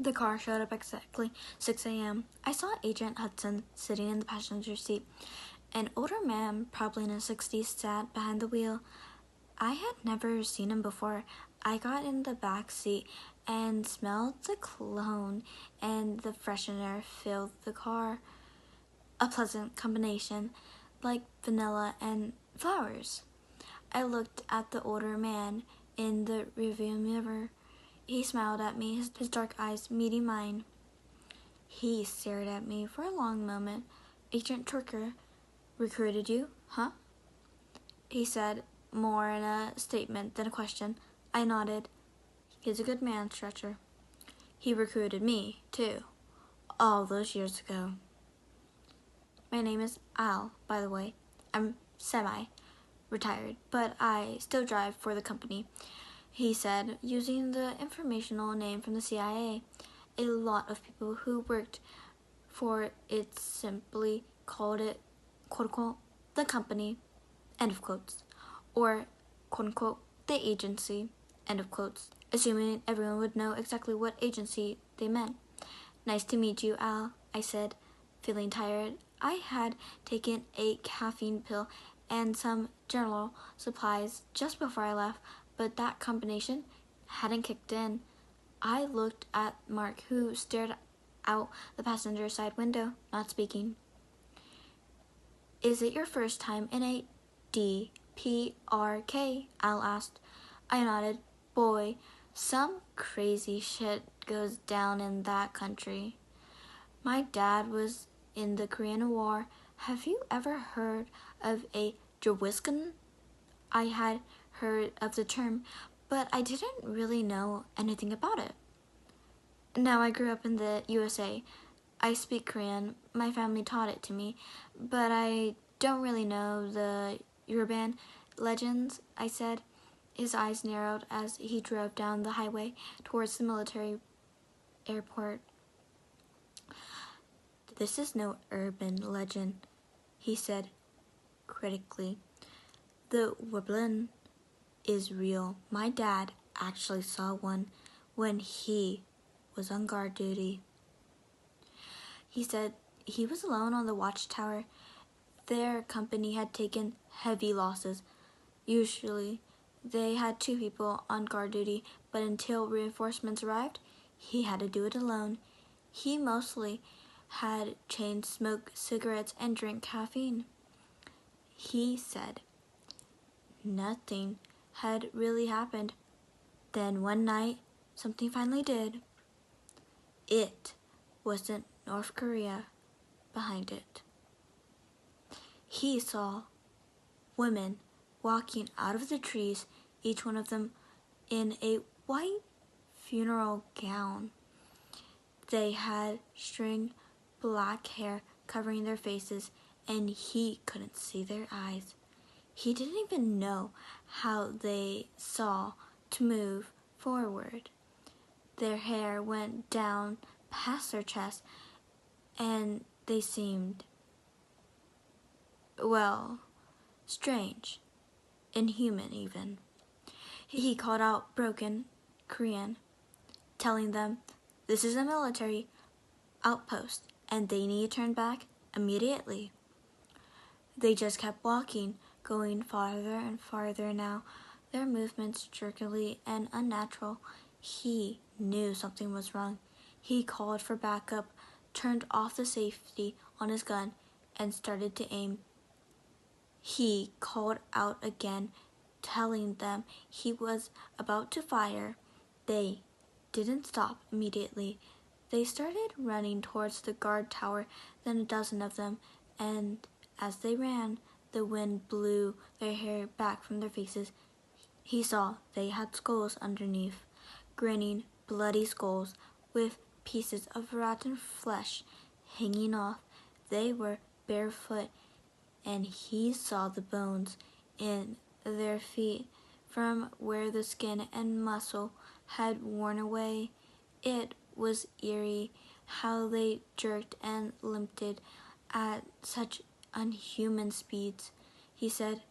The car showed up exactly 6 a.m. I saw Agent Hudson sitting in the passenger seat. An older man, probably in his 60s, sat behind the wheel. I had never seen him before. I got in the back seat and smelled the cologne, and the freshener filled the car. A pleasant combination, like vanilla and flowers. I looked at the older man in the rearview mirror. He smiled at me, his dark eyes meeting mine. He stared at me for a long moment. Agent Turker recruited you, huh? He said, more in a statement than a question. I nodded. He's a good man, Stretcher. He recruited me, too, all those years ago. My name is Al, by the way. I'm semi-retired, but I still drive for the company, he said, using the informational name from the CIA. A lot of people who worked for it simply called it, quote-unquote, the company, end of quotes, or, quote-unquote, the agency, end of quotes, assuming everyone would know exactly what agency they meant. Nice to meet you, Al, I said, feeling tired. I had taken a caffeine pill and some general supplies just before I left, but that combination hadn't kicked in. I looked at Mark, who stared out the passenger side window, not speaking. Is it your first time in a DPRK? Al asked. I nodded. Boy, some crazy shit goes down in that country. My dad was in the Korean War. Have you ever heard of a Jawiskin? I had heard of the term, but I didn't really know anything about it. Now, I grew up in the USA. I speak Korean. My family taught it to me, but I don't really know the urban legends, I said. His eyes narrowed as he drove down the highway towards the military airport. This is no urban legend, he said critically. The Wublin is real. My dad actually saw one when he was on guard duty. He said he was alone on the watchtower. Their company had taken heavy losses. Usually, they had 2 people on guard duty, but until reinforcements arrived, he had to do it alone. He mostly had chain smoke cigarettes and drink caffeine. He said nothing had really happened. Then one night, something finally did. It wasn't North Korea behind it. He saw women walking out of the trees, each one of them in a white funeral gown. They had string black hair covering their faces, and he couldn't see their eyes. He didn't even know how they saw to move forward. Their hair went down past their chest, and they seemed, well, strange, inhuman even. He called out broken Korean, telling them, this is a military outpost, and they need to turn back immediately. They just kept walking, going farther and farther now, their movements jerkily and unnatural. He knew something was wrong. He called for backup, turned off the safety on his gun, and started to aim. He called out again, telling them he was about to fire. They didn't stop immediately. They started running towards the guard tower, then a dozen of them, and as they ran, the wind blew their hair back from their faces. He saw they had skulls underneath, grinning, bloody skulls with pieces of rotten flesh hanging off. They were barefoot, and he saw the bones in their feet from where the skin and muscle had worn away. It was eerie how they jerked and limped at such unhuman speeds. He said,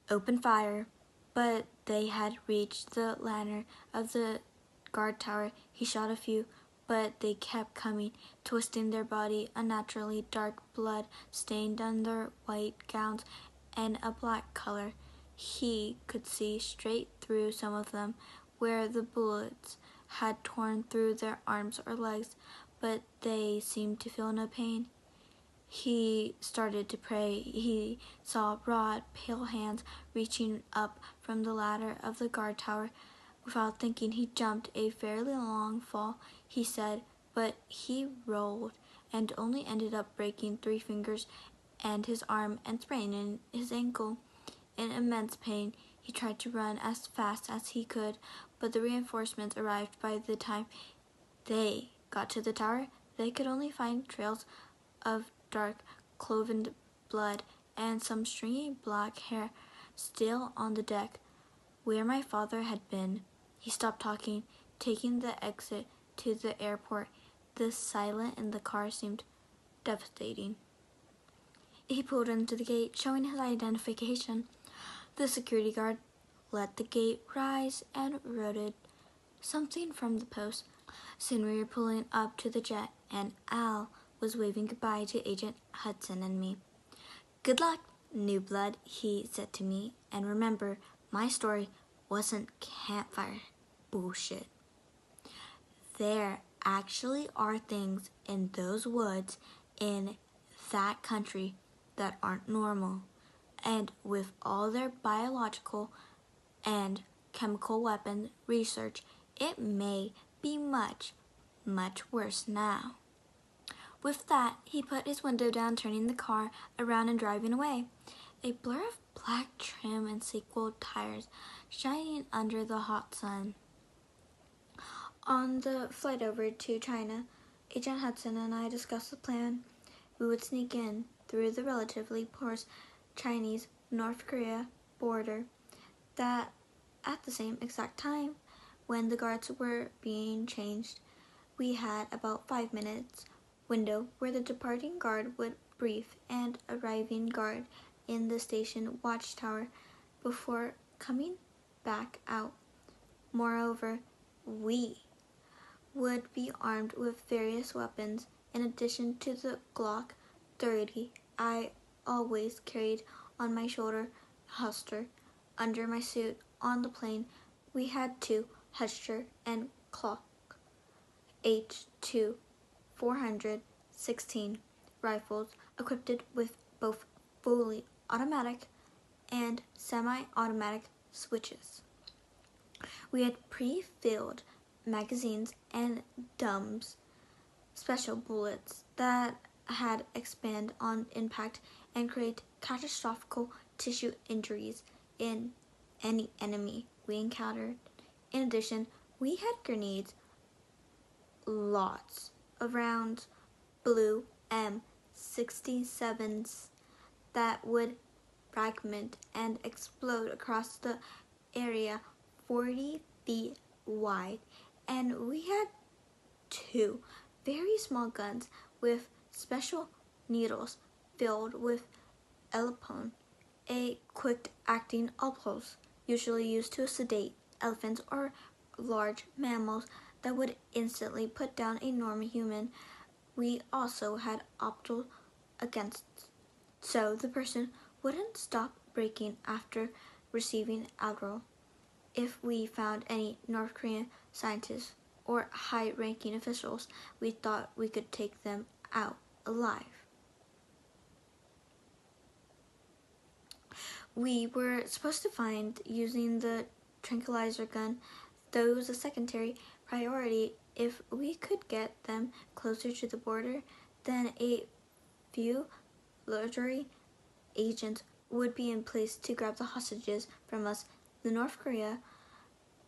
open fire, but they had reached the lantern of the guard tower. He shot a few but they kept coming, twisting their body, unnaturally dark blood stained on their white gowns and a black color. He could see straight through some of them, where the bullets had torn through their arms or legs, but they seemed to feel no pain. He started to pray. He saw broad, pale hands reaching up from the ladder of the guard tower. Without thinking, he jumped a fairly long fall, he said, but he rolled and only ended up breaking 3 fingers and his arm and spraining his ankle. In immense pain, he tried to run as fast as he could, but the reinforcements arrived. By the time they got to the tower, they could only find trails of dark, cloven blood and some stringy black hair still on the deck where my father had been. He stopped talking, taking the exit to the airport. The silence in the car seemed devastating. He pulled into the gate, showing his identification. The security guard let the gate rise and wrote something from the post. Soon we were pulling up to the jet, and Al was waving goodbye to Agent Hudson and me. "Good luck, new blood," he said to me, "and remember, my story wasn't campfire bullshit. There actually are things in those woods in that country that aren't normal, and with all their biological and chemical weapon research, it may be much, much worse now." With that, he put his window down, turning the car around and driving away. A blur of black trim and sequel tires shining under the hot sun. On the flight over to China, Agent Hudson and I discussed the plan. We would sneak in through the relatively porous Chinese-North Korea border. That at the same exact time, when the guards were being changed, we had about 5 minutes window where the departing guard would brief and arriving guard in the station watchtower before coming back out. Moreover, we would be armed with various weapons in addition to the Glock 30 I always carried on my shoulder holster. Under my suit on the plane, we had 2 Hustler and Glock H2 416 rifles equipped with both fully automatic and semi-automatic switches. We had pre-filled magazines and DUMS, special bullets that had expand on impact and create catastrophic tissue injuries in any enemy we encountered. In addition, we had grenades, lots of rounds, blue M67s that would fragment and explode across the area 40 feet wide, and we had 2 very small guns with special needles filled with elipone, a quick-acting impulse usually used to sedate elephants or large mammals that would instantly put down a normal human. We also had optical against, so the person wouldn't stop breaking after receiving Adderall. If we found any North Korean scientists or high-ranking officials, we thought we could take them out alive. We were supposed to find using the tranquilizer gun, though it was a secondary priority. If we could get them closer to the border, then a few military agents would be in place to grab the hostages from us. The North Korea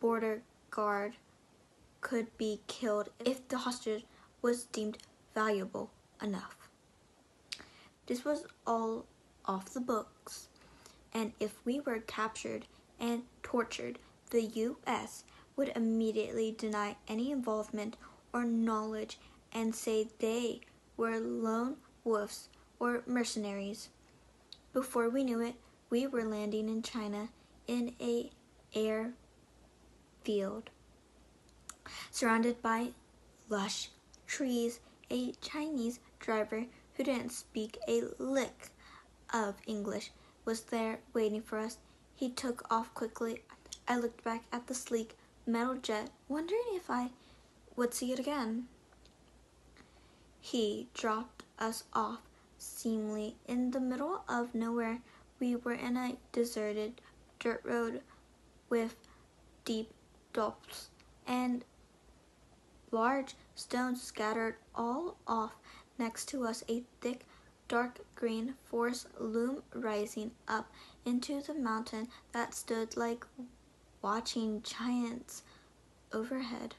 border guard could be killed if the hostage was deemed valuable enough. This was all off the books, and if we were captured and tortured, the U.S. would immediately deny any involvement or knowledge and say they were lone wolves or mercenaries. Before we knew it, we were landing in China in an airfield, surrounded by lush trees. A Chinese driver who didn't speak a lick of English was there waiting for us. He took off quickly. I looked back at the sleek metal jet, wondering if I would see it again. He dropped us off seemingly in the middle of nowhere. We were in a deserted dirt road with deep depths and large stones scattered all off. Next to us, a thick, dark green forest loomed rising up into the mountain that stood like watching giants overhead.